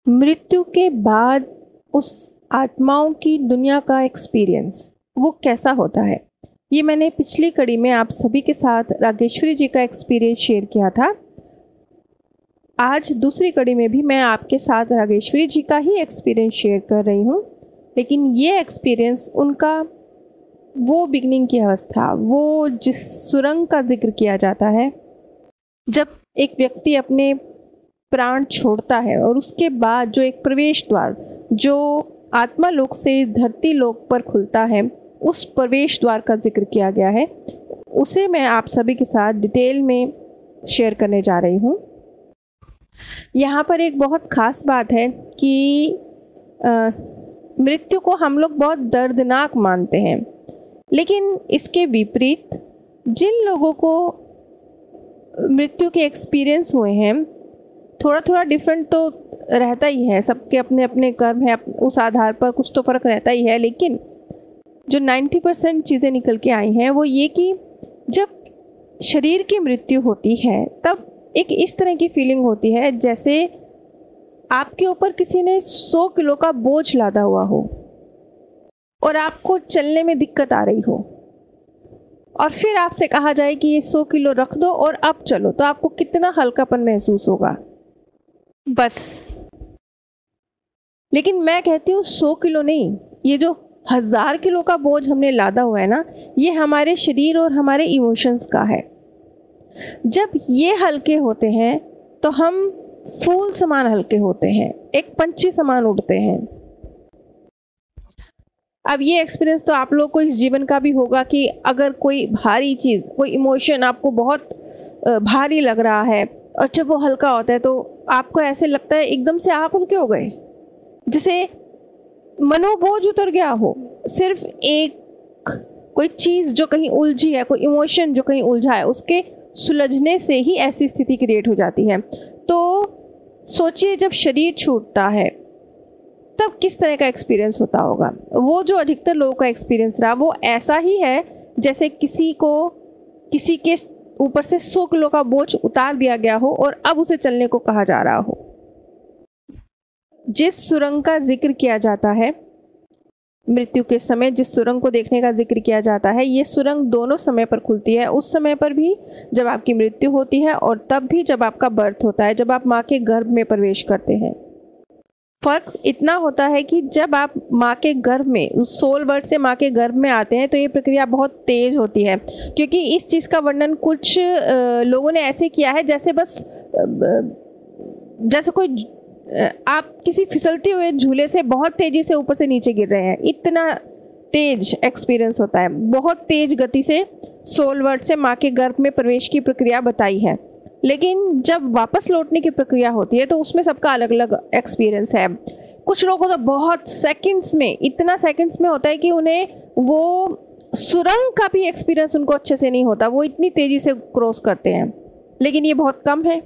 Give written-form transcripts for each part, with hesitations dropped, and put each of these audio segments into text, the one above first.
मृत्यु के बाद उस आत्माओं की दुनिया का एक्सपीरियंस वो कैसा होता है, ये मैंने पिछली कड़ी में आप सभी के साथ रागेश्वरी जी का एक्सपीरियंस शेयर किया था। आज दूसरी कड़ी में भी मैं आपके साथ रागेश्वरी जी का ही एक्सपीरियंस शेयर कर रही हूँ, लेकिन ये एक्सपीरियंस उनका वो बिगनिंग की अवस्था, वो जिस सुरंग का जिक्र किया जाता है जब एक व्यक्ति अपने प्राण छोड़ता है और उसके बाद जो एक प्रवेश द्वार जो आत्मा लोक से धरती लोक पर खुलता है, उस प्रवेश द्वार का जिक्र किया गया है। उसे मैं आप सभी के साथ डिटेल में शेयर करने जा रही हूँ। यहाँ पर एक बहुत ख़ास बात है कि मृत्यु को हम लोग बहुत दर्दनाक मानते हैं, लेकिन इसके विपरीत जिन लोगों को मृत्यु के एक्सपीरियंस हुए हैं, थोड़ा थोड़ा डिफरेंट तो रहता ही है, सबके अपने अपने कर्म है, उस आधार पर कुछ तो फ़र्क रहता ही है, लेकिन जो 90% चीज़ें निकल के आई हैं वो ये कि जब शरीर की मृत्यु होती है तब एक इस तरह की फीलिंग होती है जैसे आपके ऊपर किसी ने 100 किलो का बोझ लादा हुआ हो और आपको चलने में दिक्कत आ रही हो, और फिर आपसे कहा जाए कि ये 100 किलो रख दो और अब चलो, तो आपको कितना हल्कापन महसूस होगा बस। लेकिन मैं कहती हूँ 100 किलो नहीं, ये जो 1000 किलो का बोझ हमने लादा हुआ है ना, ये हमारे शरीर और हमारे इमोशंस का है। जब ये हल्के होते हैं तो हम फूल समान हल्के होते हैं, एक पंछी समान उड़ते हैं। अब ये एक्सपीरियंस तो आप लोग को इस जीवन का भी होगा कि अगर कोई भारी चीज़, कोई इमोशन आपको बहुत भारी लग रहा है और जब वो हल्का होता है तो आपको ऐसे लगता है एकदम से आप हल्के हो गए, जैसे मनोबोझ उतर गया हो। सिर्फ एक कोई चीज़ जो कहीं उलझी है, कोई इमोशन जो कहीं उलझा है, उसके सुलझने से ही ऐसी स्थिति क्रिएट हो जाती है। तो सोचिए जब शरीर छूटता है तब किस तरह का एक्सपीरियंस होता होगा। वो जो अधिकतर लोगों का एक्सपीरियंस रहा वो ऐसा ही है जैसे किसी के ऊपर से 100 किलो का बोझ उतार दिया गया हो और अब उसे चलने को कहा जा रहा हो। जिस सुरंग का जिक्र किया जाता है मृत्यु के समय, जिस सुरंग को देखने का जिक्र किया जाता है, ये सुरंग दोनों समय पर खुलती है, उस समय पर भी जब आपकी मृत्यु होती है और तब भी जब आपका बर्थ होता है, जब आप माँ के गर्भ में प्रवेश करते हैं। फर्क इतना होता है कि जब आप माँ के गर्भ में, उस सोल वर्ड से माँ के गर्भ में आते हैं तो ये प्रक्रिया बहुत तेज होती है, क्योंकि इस चीज़ का वर्णन कुछ लोगों ने ऐसे किया है जैसे बस जैसे कोई आप किसी फिसलते हुए झूले से बहुत तेजी से ऊपर से नीचे गिर रहे हैं, इतना तेज एक्सपीरियंस होता है। बहुत तेज गति से सोल वर्ड से माँ के गर्भ में प्रवेश की प्रक्रिया बताई है, लेकिन जब वापस लौटने की प्रक्रिया होती है तो उसमें सबका अलग अलग एक्सपीरियंस है। कुछ लोगों को तो बहुत सेकंड्स में, इतना सेकंड्स में होता है कि उन्हें वो सुरंग का भी एक्सपीरियंस उनको अच्छे से नहीं होता, वो इतनी तेजी से क्रॉस करते हैं। लेकिन ये बहुत कम है,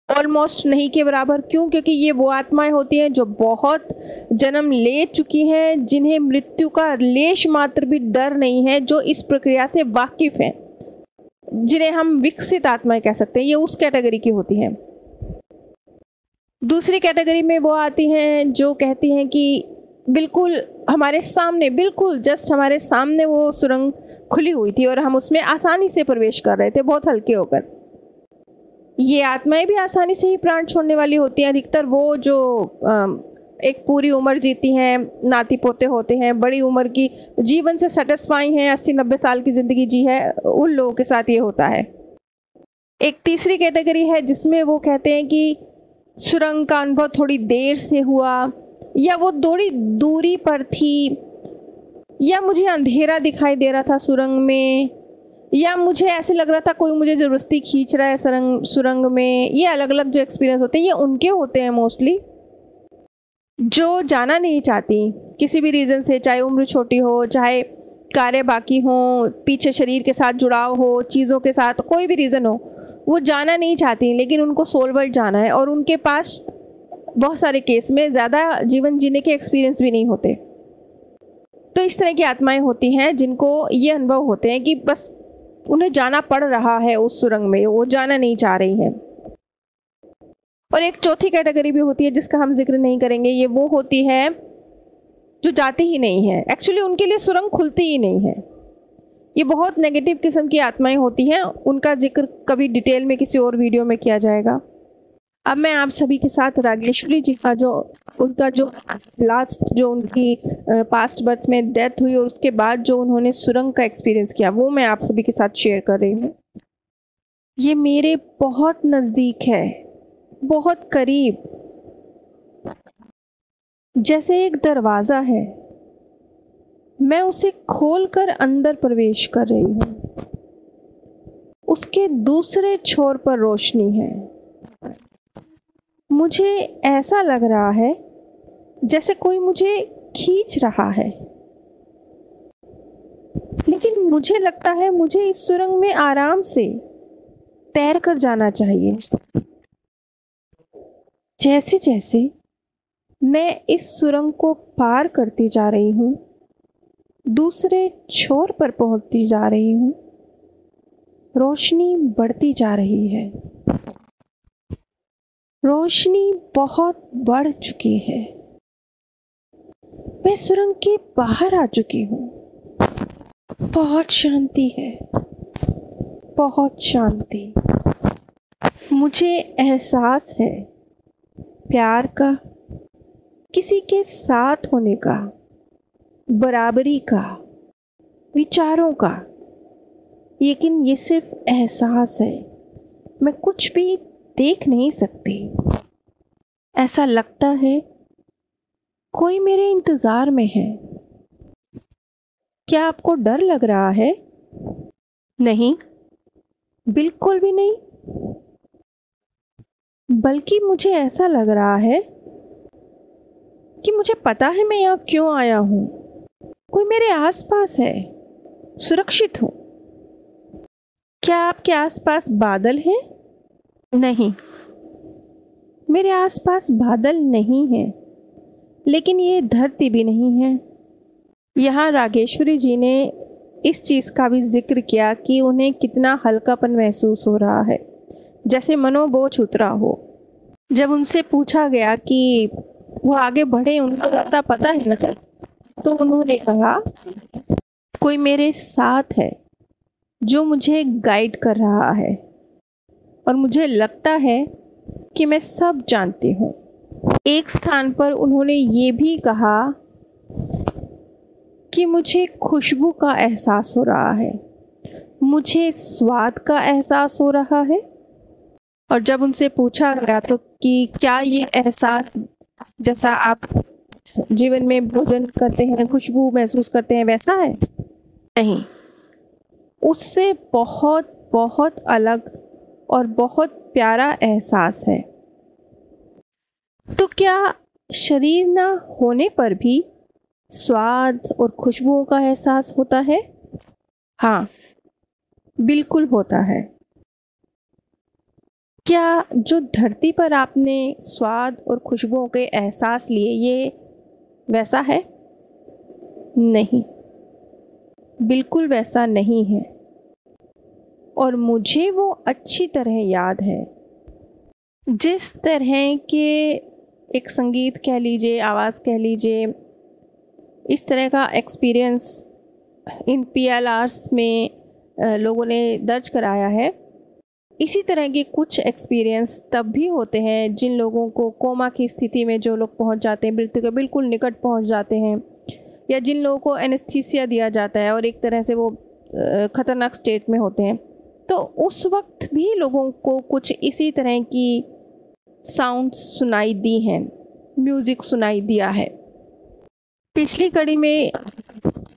ऑलमोस्ट नहीं के बराबर। क्यों? क्योंकि ये वो आत्माएं होती हैं जो बहुत जन्म ले चुकी हैं, जिन्हें मृत्यु का लेश मात्र भी डर नहीं है, जो इस प्रक्रिया से वाकिफ हैं, जिन्हें हम विकसित आत्माएं कह सकते हैं। ये उस कैटेगरी की होती हैं। दूसरी कैटेगरी में वो आती हैं जो कहती हैं कि बिल्कुल हमारे सामने, बिल्कुल जस्ट हमारे सामने वो सुरंग खुली हुई थी और हम उसमें आसानी से प्रवेश कर रहे थे, बहुत हल्के होकर। ये आत्माएं भी आसानी से ही प्राण छोड़ने वाली होती हैं। अधिकतर वो जो एक पूरी उम्र जीती हैं, नाती पोते होते हैं, बड़ी उम्र की जीवन से सेटिस्फाई हैं, 80-90 साल की ज़िंदगी जी है, उन लोगों के साथ ये होता है। एक तीसरी कैटेगरी है जिसमें वो कहते हैं कि सुरंग का अनुभव थोड़ी देर से हुआ, या वो थोड़ी दूरी पर थी, या मुझे अंधेरा दिखाई दे रहा था सुरंग में, या मुझे ऐसे लग रहा था कोई मुझे ज़बरदस्ती खींच रहा है सुरंग में। ये अलग अलग जो एक्सपीरियंस होते हैं ये उनके होते हैं मोस्टली, जो जाना नहीं चाहती किसी भी रीज़न से, चाहे उम्र छोटी हो, चाहे कार्य बाकी हो, पीछे शरीर के साथ जुड़ाव हो, चीज़ों के साथ कोई भी रीज़न हो, वो जाना नहीं चाहती, लेकिन उनको सोल वर्ल्ड जाना है और उनके पास बहुत सारे केस में ज़्यादा जीवन जीने के एक्सपीरियंस भी नहीं होते। तो इस तरह की आत्माएं होती हैं जिनको ये अनुभव होते हैं कि बस उन्हें जाना पड़ रहा है उस सुरंग में, वो जाना नहीं चाह रही हैं। और एक चौथी कैटेगरी भी होती है जिसका हम जिक्र नहीं करेंगे, ये वो होती है जो जाती ही नहीं है, एक्चुअली उनके लिए सुरंग खुलती ही नहीं है। ये बहुत नेगेटिव किस्म की आत्माएं होती हैं, उनका जिक्र कभी डिटेल में किसी और वीडियो में किया जाएगा। अब मैं आप सभी के साथ रागेश्वरी जी का उनका जो लास्ट जो उनकी पास्ट बर्थ में डेथ हुई और उसके बाद जो उन्होंने सुरंग का एक्सपीरियंस किया, वो मैं आप सभी के साथ शेयर कर रही हूँ। ये मेरे बहुत नज़दीक है, बहुत करीब, जैसे एक दरवाज़ा है, मैं उसे खोलकर अंदर प्रवेश कर रही हूँ। उसके दूसरे छोर पर रोशनी है। मुझे ऐसा लग रहा है जैसे कोई मुझे खींच रहा है, लेकिन मुझे लगता है मुझे इस सुरंग में आराम से तैर कर जाना चाहिए। जैसे जैसे मैं इस सुरंग को पार करती जा रही हूँ, दूसरे छोर पर पहुंचती जा रही हूँ, रोशनी बढ़ती जा रही है। रोशनी बहुत बढ़ चुकी है। मैं सुरंग के बाहर आ चुकी हूँ। बहुत शांति है, बहुत शांति। मुझे एहसास है प्यार का, किसी के साथ होने का, बराबरी का, विचारों का। लेकिन ये सिर्फ एहसास है, मैं कुछ भी देख नहीं सकती। ऐसा लगता है कोई मेरे इंतज़ार में है। क्या आपको डर लग रहा है? नहीं, बिल्कुल भी नहीं। बल्कि मुझे ऐसा लग रहा है कि मुझे पता है मैं यहाँ क्यों आया हूँ। कोई मेरे आसपास है, सुरक्षित हूँ। क्या आपके आसपास बादल हैं? नहीं, मेरे आसपास बादल नहीं हैं, लेकिन ये धरती भी नहीं है। यहाँ रागेश्वरी जी ने इस चीज़ का भी जिक्र किया कि उन्हें कितना हल्कापन महसूस हो रहा है, जैसे मनोबोझ उतरा हो। जब उनसे पूछा गया कि वो आगे बढ़े, उनको रास्ता पता है ना, तो उन्होंने कहा कोई मेरे साथ है जो मुझे गाइड कर रहा है, और मुझे लगता है कि मैं सब जानती हूँ। एक स्थान पर उन्होंने ये भी कहा कि मुझे खुशबू का एहसास हो रहा है, मुझे स्वाद का एहसास हो रहा है। और जब उनसे पूछा गया तो कि क्या ये एहसास जैसा आप जीवन में भोजन करते हैं, खुशबू महसूस करते हैं, वैसा है? नहीं, उससे बहुत बहुत अलग और बहुत प्यारा एहसास है। तो क्या शरीर ना होने पर भी स्वाद और खुशबुओं का एहसास होता है? हाँ, बिल्कुल होता है। क्या जो धरती पर आपने स्वाद और खुशबुओं के एहसास लिए, ये वैसा है? नहीं, बिल्कुल वैसा नहीं है। और मुझे वो अच्छी तरह याद है। जिस तरह के एक संगीत कह लीजिए, आवाज़ कह लीजिए, इस तरह का एक्सपीरियंस इन PLRs में लोगों ने दर्ज कराया है, इसी तरह के कुछ एक्सपीरियंस तब भी होते हैं जिन लोगों को कोमा की स्थिति में जो लोग पहुंच जाते हैं, मृत्यु के बिल्कुल निकट पहुंच जाते हैं, या जिन लोगों को एनेस्थीसिया दिया जाता है और एक तरह से वो ख़तरनाक स्टेट में होते हैं, तो उस वक्त भी लोगों को कुछ इसी तरह की साउंड सुनाई दी हैं, म्यूज़िक सुनाई दिया है। पिछली कड़ी में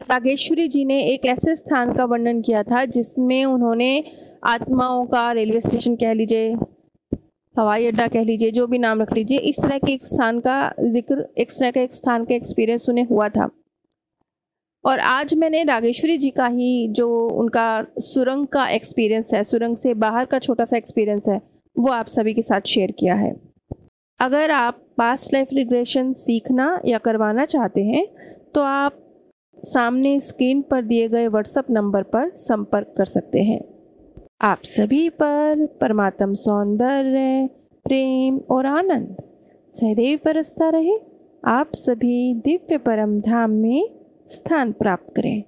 रागेश्वरी जी ने एक ऐसे स्थान का वर्णन किया था जिसमें उन्होंने आत्माओं का, रेलवे स्टेशन कह लीजिए, हवाई अड्डा कह लीजिए, जो भी नाम रख लीजिए, इस तरह के एक स्थान का जिक्र, इस तरह के एक स्थान का एक्सपीरियंस उन्हें हुआ था। और आज मैंने रागेश्वरी जी का ही जो उनका सुरंग का एक्सपीरियंस है, सुरंग से बाहर का छोटा सा एक्सपीरियंस है, वो आप सभी के साथ शेयर किया है। अगर आप पास्ट लाइफ रिग्रेशन सीखना या करवाना चाहते हैं तो आप सामने स्क्रीन पर दिए गए व्हाट्सएप नंबर पर संपर्क कर सकते हैं। आप सभी पर परमात्म सौंदर्य, प्रेम और आनंद सदैव बरसता रहे। आप सभी दिव्य परम धाम में स्थान प्राप्त करें।